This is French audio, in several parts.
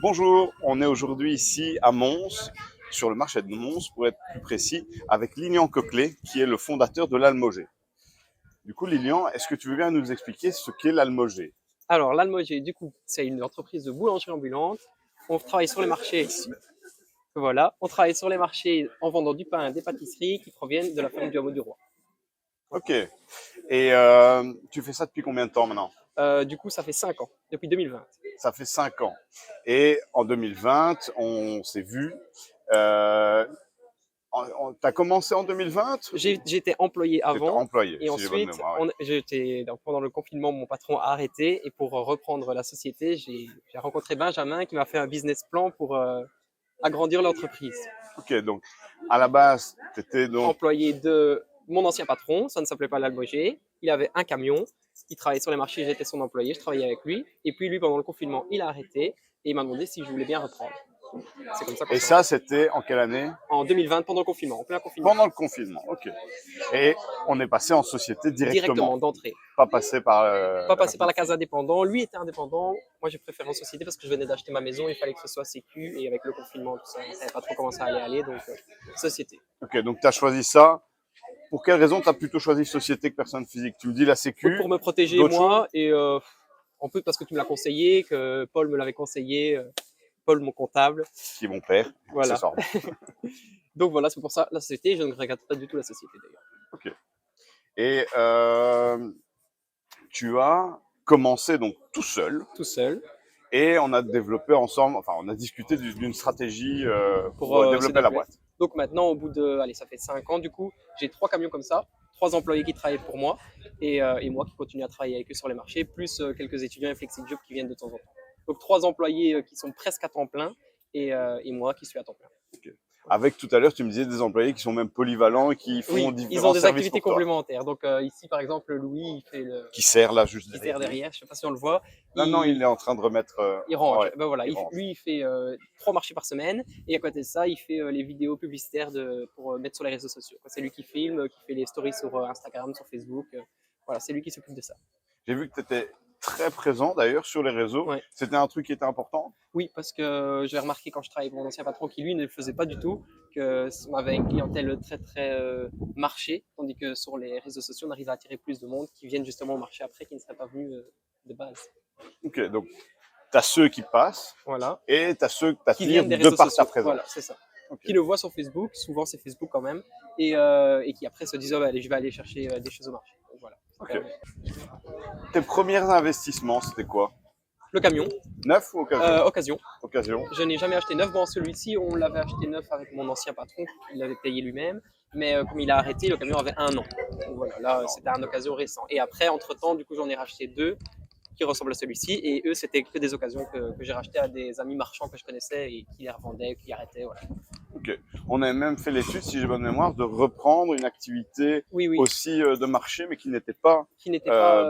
Bonjour, on est aujourd'hui ici à Mons, sur le marché de Mons pour être plus précis, avec Lilian Coquelet qui est le fondateur de l'Almogé. Du coup Lilian, est-ce que tu veux bien nous expliquer ce qu'est l'Almogé? Alors, l'Almogé, du coup, c'est une entreprise de boulangerie ambulante. On travaille sur les marchés. Voilà, on travaille sur les marchés en vendant du pain et des pâtisseries qui proviennent de la ferme du Hameau du Roi. Ok. Et tu fais ça depuis combien de temps maintenant? Du coup, ça fait 5 ans, depuis 2020. Ça fait 5 ans. Et en 2020, on s'est vu. Euh, T'as commencé en 2020 ou J'étais employé t'étais avant employé, et si j'ai bonne ensuite, mémoire, ouais. pendant le confinement, mon patron a arrêté et pour reprendre la société, j'ai rencontré Benjamin qui m'a fait un business plan pour agrandir l'entreprise. Ok, donc à la base, t'étais donc Employé de mon ancien patron, ça ne s'appelait pas l'Almogé. Il avait un camion, il travaillait sur les marchés, j'étais son employé, je travaillais avec lui. Et puis lui, pendant le confinement, il a arrêté et il m'a demandé si je voulais bien reprendre. C'est comme ça qu'on et s'est ça, rencontrés. c'était en quelle année? En 2020, pendant le confinement, en plein confinement. Pendant le confinement, ok. Et on est passé en société directement, Directement, d'entrée. pas passé par Pas passé par la case indépendant. Lui était indépendant. Moi, j'ai préféré en société parce que je venais d'acheter ma maison. Il fallait que ce soit sécu. Et avec le confinement, tout ça, on ne savait pas trop comment ça allait aller. Donc, société. Ok, donc tu as choisi ça. Pour quelle raison tu as plutôt choisi société que personne physique? Tu me dis la sécu, Pour me protéger, d'autres choses moi, et en plus parce que tu me l'as conseillé, que Paul me l'avait conseillé. Paul, mon comptable. qui est mon père, Voilà. accessoirement. Donc voilà, c'est pour ça la société. Je ne regrette pas du tout la société d'ailleurs. Ok. Et tu as commencé donc tout seul Tout seul et on a développé ensemble, enfin on a discuté d'une stratégie pour pour se développer la développer. boîte. Donc maintenant, au bout de, allez, ça fait 5 ans du coup, j'ai 3 camions comme ça, 3 employés qui travaillent pour moi et moi qui continue à travailler avec eux sur les marchés, plus quelques étudiants et flexi-job qui viennent de temps en temps. Donc 3 employés qui sont presque à temps plein et moi qui suis à temps plein. Okay. Avec tout à l'heure, tu me disais des employés qui sont même polyvalents et qui font Oui, ils différents ont des services activités pour toi. complémentaires. Donc ici, par exemple, Louis, il fait le, Qui sert là juste qui sert derrière. Je ne sais pas si on le voit. Là, non, il est en train de remettre. Il range. Ouais, Ben voilà, il range. lui, il fait 3 marchés par semaine et à côté de ça, il fait les vidéos publicitaires pour mettre sur les réseaux sociaux. C'est lui qui filme, qui fait les stories sur Instagram, sur Facebook. Voilà, c'est lui qui s'occupe de ça. J'ai vu que tu étais très présent d'ailleurs sur les réseaux. Ouais. C'était un truc qui était important. Oui, parce que j'ai remarqué quand je travaillais pour mon ancien patron qui lui ne le faisait pas du tout, qu'on avait une clientèle très très marché, tandis que sur les réseaux sociaux, on arrive à attirer plus de monde qui viennent justement au marché après, qui ne seraient pas venus de base. Ok, donc tu as ceux qui passent Voilà. et tu as ceux que tu Qui attires viennent des de réseaux par sociaux. ta présence. Voilà, c'est ça. Okay. Qui le voient sur Facebook, souvent c'est Facebook quand même, et qui après se disent oh, bah, allez, je vais aller chercher des choses au marché. Donc, voilà. Okay. Tes premiers investissements, c'était quoi? Le camion. Neuf ou occasion? Occasion. Occasion. Je n'ai jamais acheté neuf. Bon, celui-ci, on l'avait acheté neuf avec mon ancien patron, il l'avait payé lui-même, mais comme il a arrêté, le camion avait 1 an. Donc voilà, là c'était un occasion récent. Et après, entre-temps, du coup, j'en ai racheté 2 qui ressemblent à celui-ci, et eux, c'était que des occasions que j'ai rachetées à des amis marchands que je connaissais et qui les revendaient, qui arrêtaient. Voilà. Ok. On a même fait l'étude, si j'ai bonne mémoire, de reprendre une activité aussi de marché, mais qui n'était pas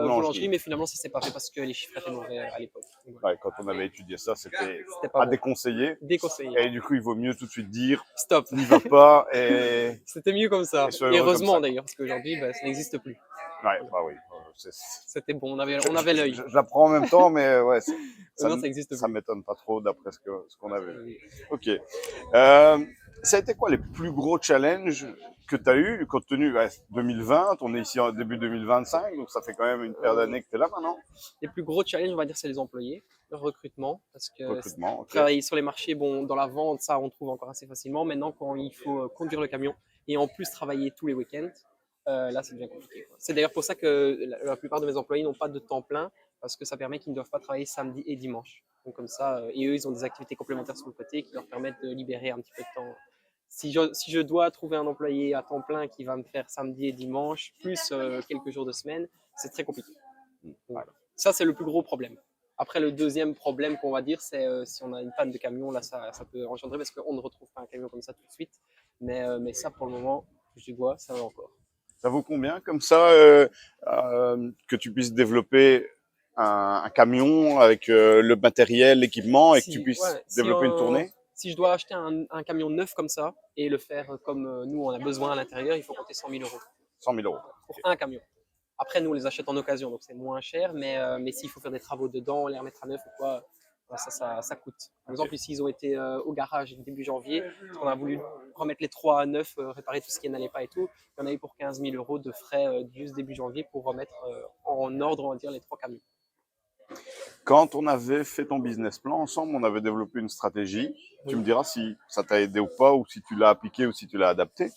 boulangerie, mais finalement ça s'est pas fait parce que les chiffres étaient mauvais à l'époque. Ouais, quand on avait étudié ça, c'était pas bon. Déconseillé. Déconseillé. Et du coup, il vaut mieux tout de suite dire stop, n'y va pas. Et c'était mieux comme ça. Et heureusement d'ailleurs, parce qu'aujourd'hui, ça n'existe plus. Ouais, bah oui. C'était bon, on avait l'œil. J'apprends en même temps, mais ouais, ça m'étonne pas trop d'après ce qu'on avait vu. Ok. Ça a été quoi les plus gros challenges que tu as eu, compte tenu 2020, on est ici en début 2025, donc ça fait quand même une paire d'années que tu es là maintenant. Les plus gros challenges, on va dire, c'est les employés, le recrutement, parce que okay. Travailler sur les marchés, bon, dans la vente, ça, on trouve encore assez facilement. Maintenant, quand il faut conduire le camion et en plus travailler tous les week-ends, là, c'est bien compliqué. C'est d'ailleurs pour ça que la plupart de mes employés n'ont pas de temps plein, parce que ça permet qu'ils ne doivent pas travailler samedi et dimanche. Donc comme ça, et eux, ils ont des activités complémentaires sur le côté qui leur permettent de libérer un petit peu de temps. Si je dois trouver un employé à temps plein qui va me faire samedi et dimanche, plus quelques jours de semaine, c'est très compliqué. Voilà. Ça, c'est le plus gros problème. Après, le deuxième problème qu'on va dire, c'est si on a une panne de camion, là, ça peut engendrer parce qu'on ne retrouve pas un camion comme ça tout de suite. Mais ça, pour le moment, je vois, ça va encore. Ça vaut combien comme ça que tu puisses développer un camion avec le matériel, l'équipement et que tu puisses développer une tournée? Si je dois acheter un camion neuf comme ça et le faire comme nous, on a besoin à l'intérieur, il faut compter 100 000 euros. 100 000 euros. Pour un camion. Après, nous, on les achète en occasion, donc c'est moins cher, mais s'il faut faire des travaux dedans, les remettre à neuf ou quoi, Ça coûte. Par exemple, ici, ils ont été au garage début janvier. On a voulu remettre les 3 à 9, réparer tout ce qui n'allait pas et tout. On a eu pour 15 000 € de frais juste début janvier pour remettre en ordre, on va dire, les 3 camions. Quand on avait fait ton business plan ensemble, on avait développé une stratégie. Tu me diras si ça t'a aidé ou pas, ou si tu l'as appliqué ou si tu l'as adapté.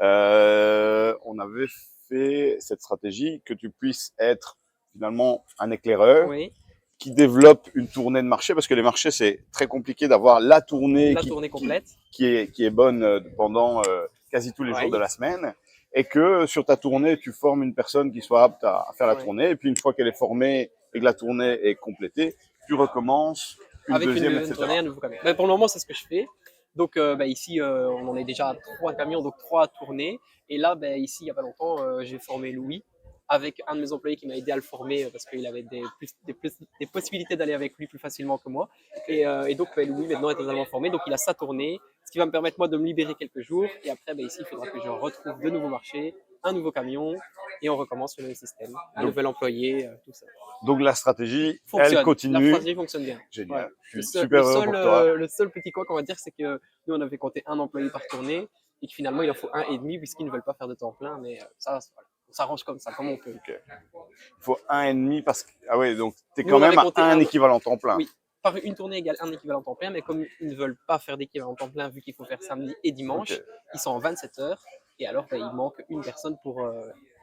On avait fait cette stratégie que tu puisses être finalement un éclaireur Oui, qui développe une tournée de marché, parce que les marchés, c'est très compliqué d'avoir la tournée, la tournée complète. qui est bonne pendant quasi tous les jours de la semaine, et que sur ta tournée, tu formes une personne qui soit apte à faire la tournée, et puis une fois qu'elle est formée et que la tournée est complétée, tu recommences une Avec deuxième, une etc. tournée, un nouveau camion. Ben, pour le moment, c'est ce que je fais. Donc ici, on en est déjà à 3 camions, donc 3 tournées. Et là, ici, il n'y a pas longtemps, j'ai formé Louis avec un de mes employés qui m'a aidé à le former parce qu'il avait des possibilités d'aller avec lui plus facilement que moi. Et donc, Louis, maintenant, est totalement formé. Donc, il a sa tournée, ce qui va me permettre, moi, de me libérer quelques jours. Et après, ici, il faudra que je retrouve de nouveaux marchés, un nouveau camion, et on recommence le même système. Un nouvel employé, tout ça. Donc la stratégie, Fonctionne. elle continue. La stratégie fonctionne bien. Génial. Ouais. Je suis super heureux pour toi. Le seul petit quoi qu'on va dire, c'est que nous, on avait compté un employé par tournée et que finalement, il en faut 1,5 puisqu'ils ne veulent pas faire de temps plein. Mais ça, voilà, on s'arrange comme ça, comme on peut. Okay. Il faut 1,5 parce que... Ah ouais, donc tu es Nous, quand on même avait à un équivalent temps plein. Oui, par une tournée égale un équivalent temps plein, mais comme ils ne veulent pas faire d'équivalent temps plein vu qu'il faut faire samedi et dimanche, ils sont en 27 heures et alors il manque une personne pour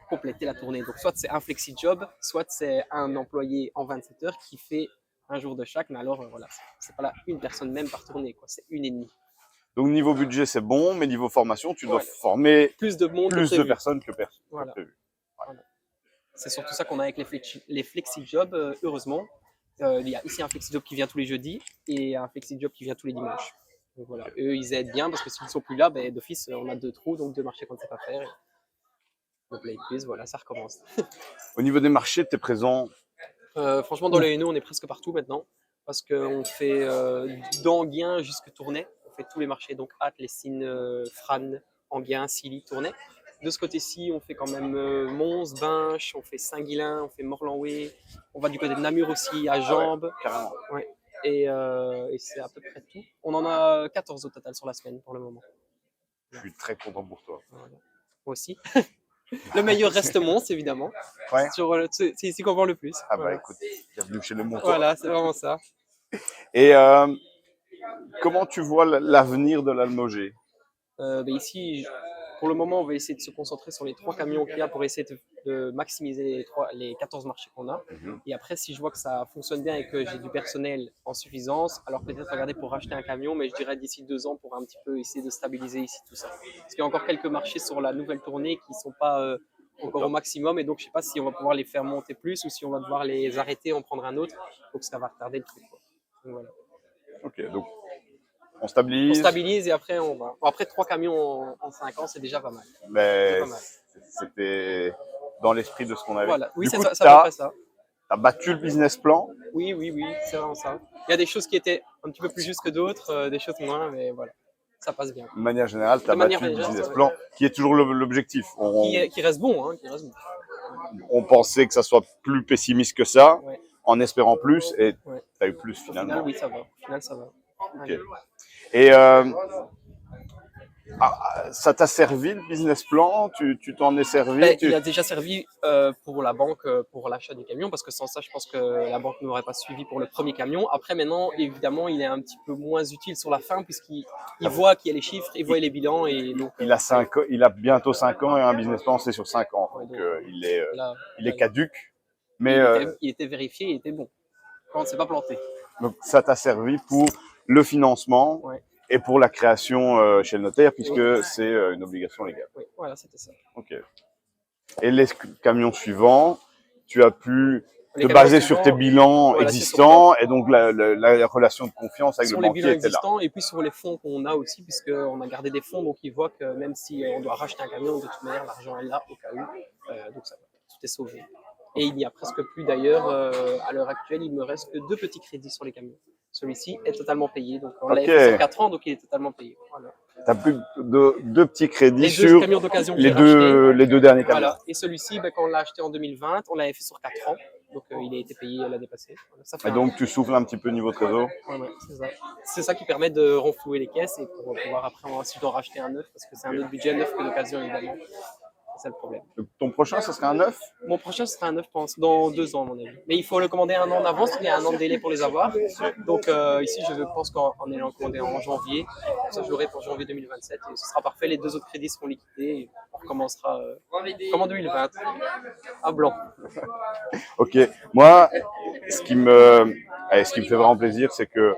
compléter la tournée. Donc soit c'est un flexi-job, soit c'est un employé en 27 heures qui fait un jour de chaque, mais alors voilà, c'est pas là une personne même par tournée, quoi, c'est 1,5. Donc niveau budget c'est bon, mais niveau formation tu dois former plus de monde, plus de personnes que prévu. Voilà. Voilà. C'est surtout ça qu'on a avec les flexi-jobs, heureusement. Il y a ici un flexi-job qui vient tous les jeudis et un flexi-job qui vient tous les dimanches. Donc voilà, eux ils aident bien parce que s'ils ne sont plus là, d'office on a 2 trous, donc 2 marchés qu'on ne sait pas faire. Donc là ils puissent, voilà, ça recommence. Au niveau des marchés, tu es présent? Franchement, dans le Hainaut, on est presque partout maintenant parce qu'on fait d'Anguien jusqu'à Tournai. On fait tous les marchés, donc Ath, Lessines, Fran, Anguien, Silly, Tournai. De ce côté-ci, on fait quand même Mons, Binche, on fait Saint-Guilain, on fait Morlanway. On va du côté de Namur aussi, à Jambes. Carrément. Ouais. Et c'est à peu près tout. On en a 14 au total sur la semaine pour le moment. Je suis très content pour toi. Voilà. Moi aussi. Le meilleur reste Mons, évidemment. Ouais. C'est ici qu'on vend le plus. Ah voilà. Écoute, bienvenue chez le Mons. Voilà, c'est vraiment ça. Et comment tu vois l'avenir de l'Almogé? Ici, pour le moment, on va essayer de se concentrer sur les 3 camions qu'il y a pour essayer de maximiser les 14 marchés qu'on a. Et après, si je vois que ça fonctionne bien et que j'ai du personnel en suffisance, alors peut-être regarder pour racheter un camion, mais je dirais d'ici 2 ans pour un petit peu essayer de stabiliser ici tout ça. Parce qu'il y a encore quelques marchés sur la nouvelle tournée qui ne sont pas encore au maximum, et donc je ne sais pas si on va pouvoir les faire monter plus ou si on va devoir les arrêter et en prendre un autre, donc ça va retarder le truc. Donc, voilà. Ok, donc on stabilise. On stabilise et après on va. Après 3 camions en 5 ans, c'est déjà pas mal. Mais c'était dans l'esprit de ce qu'on avait. Voilà. Oui, c'est coup, ça, à peu près ça. Tu as battu le business plan. Oui, c'est vraiment ça. Il y a des choses qui étaient un petit peu plus justes que d'autres, des choses moins, mais voilà, ça passe bien. De manière générale, tu as battu le business plan, qui est toujours l'objectif. Qui reste bon, qui reste bon. On pensait que ça soit plus pessimiste que ça, en espérant plus, et tu as eu plus finalement. Au final, oui, ça va. Au final, ça va. Okay. Et ça t'a servi le business plan? Tu t'en es servi? Il a déjà servi pour la banque, pour l'achat du camion, parce que sans ça, je pense que la banque n'aurait pas suivi pour le premier camion. Après, maintenant, évidemment, il est un petit peu moins utile sur la fin, puisqu'il voit qu'il y a les chiffres, il voit les bilans. Et donc, il a bientôt 5 ans, et un business plan, c'est sur 5 ans. Donc, il est caduque. Mais il était vérifié, il était bon. Quand on ne s'est pas planté. Donc, ça t'a servi pour le financement et pour la création chez le notaire, puisque c'est une obligation légale. Oui, voilà, c'était ça. Ok. Et les camions suivants, tu as pu te baser sur tes bilans existants et donc la relation de confiance avec le banquier était là. Sur les bilans existants et puis sur les fonds qu'on a aussi, puisqu'on a gardé des fonds, donc ils voient que même si on doit racheter un camion, de toute manière, l'argent est là au cas où. Donc ça va, tout est sauvé. Et il n'y a presque plus d'ailleurs, à l'heure actuelle, il me reste que 2 petits crédits sur les camions. Celui-ci est totalement payé, donc on l'a fait sur 4 ans, donc il est totalement payé. Voilà. Tu as plus de 2 petits crédits sur camions d'occasion les deux derniers camions. Voilà. Et celui-ci, quand on l'a acheté en 2020, on l'avait fait sur 4 ans. Donc il a été payé l'année passée. Voilà, ça fait Et donc, tu souffles un petit peu niveau trésor. ouais, c'est ça. C'est ça qui permet de renflouer les caisses et pour pouvoir après, si je dois racheter un neuf, parce que c'est un autre budget neuf que d'occasion évidemment. C'est ça le problème. Donc, ton prochain, ça serait un 9? Mon prochain sera un neuf, je pense, dans 2 ans, à mon avis. Mais il faut le commander un an d'avance, il y a un an de délai pour les avoir. Donc ici, je pense qu'en allant le commander en janvier, comme ça je l'aurai pour janvier 2027 et ce sera parfait. Les 2 autres crédits seront liquidés et on recommencera comme en 2020, à blanc. Ok. Moi, ce qui me fait vraiment plaisir, c'est que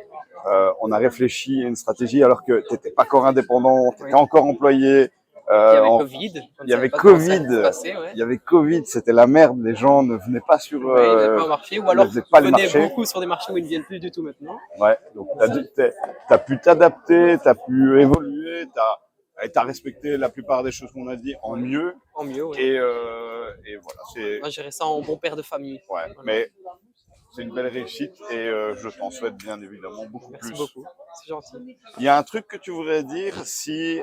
on a réfléchi à une stratégie alors que tu n'étais pas encore indépendant, tu étais Oui. encore employé. Il y avait on- Covid. il y avait Covid. Il y avait Covid, c'était la merde. Les gens ne venaient pas sur. Ouais, ils n'avaient pas au marché, ou alors ne faisaient pas les venaient marchés. beaucoup sur des marchés où ils ne viennent plus du tout maintenant. Ouais. Donc t'as pu t'adapter, t'as pu évoluer, t'as respecté la plupart des choses qu'on a dit en mieux. En mieux, ouais. Et voilà, c'est. On a géré ça en bon père de famille. Ouais. Voilà. Mais c'est une belle réussite et je t'en souhaite bien évidemment beaucoup Merci plus. beaucoup, c'est gentil. Il y a un truc que tu voudrais dire si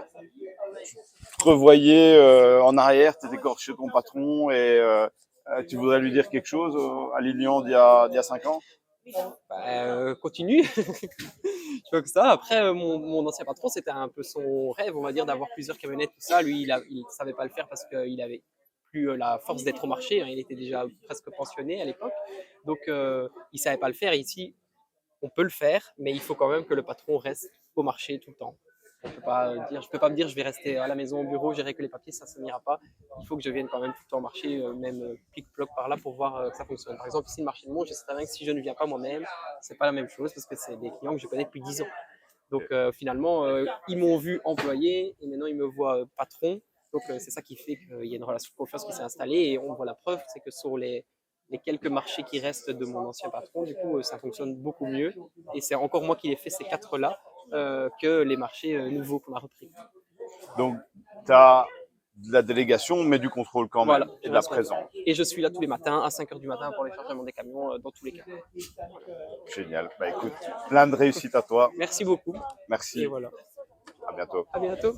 tu te revoyais en arrière, tu étais encore chez ton patron et tu voudrais lui dire quelque chose à Lilian d'il y a 5 ans? Continue. Je vois que ça. Après, mon ancien patron, c'était un peu son rêve, on va dire, d'avoir plusieurs camionnettes, tout ça. Lui, il savait pas le faire parce qu'il avait plus la force d'être au marché, hein. Il était déjà presque pensionné à l'époque. Donc, il savait pas le faire. Et ici, on peut le faire, mais il faut quand même que le patron reste au marché tout le temps. Je peux pas me dire je vais rester à la maison au bureau, gérer que les papiers, ça n'ira pas. Il faut que je vienne quand même tout le temps au marché, même plic-ploc par là pour voir que ça fonctionne. Par exemple, ici, le marché de Mons, je sais très bien que si je ne viens pas moi-même, c'est pas la même chose parce que c'est des clients que je connais depuis 10 ans. Donc finalement, ils m'ont vu employé et maintenant ils me voient patron. Donc c'est ça qui fait qu'il y a une relation de confiance qui s'est installée et on voit la preuve, c'est que sur les quelques marchés qui restent de mon ancien patron, du coup, ça fonctionne beaucoup mieux. Et c'est encore moi qui ai fait ces 4-là que les marchés nouveaux qu'on a repris. Donc, tu as de la délégation, mais du contrôle quand même, Voilà, et de la présence. Et je suis là tous les matins à 5h du matin pour les chargements des camions dans tous les cas. Génial. Bah écoute, plein de réussite à toi. Merci beaucoup. Merci. Et voilà. À bientôt. À bientôt.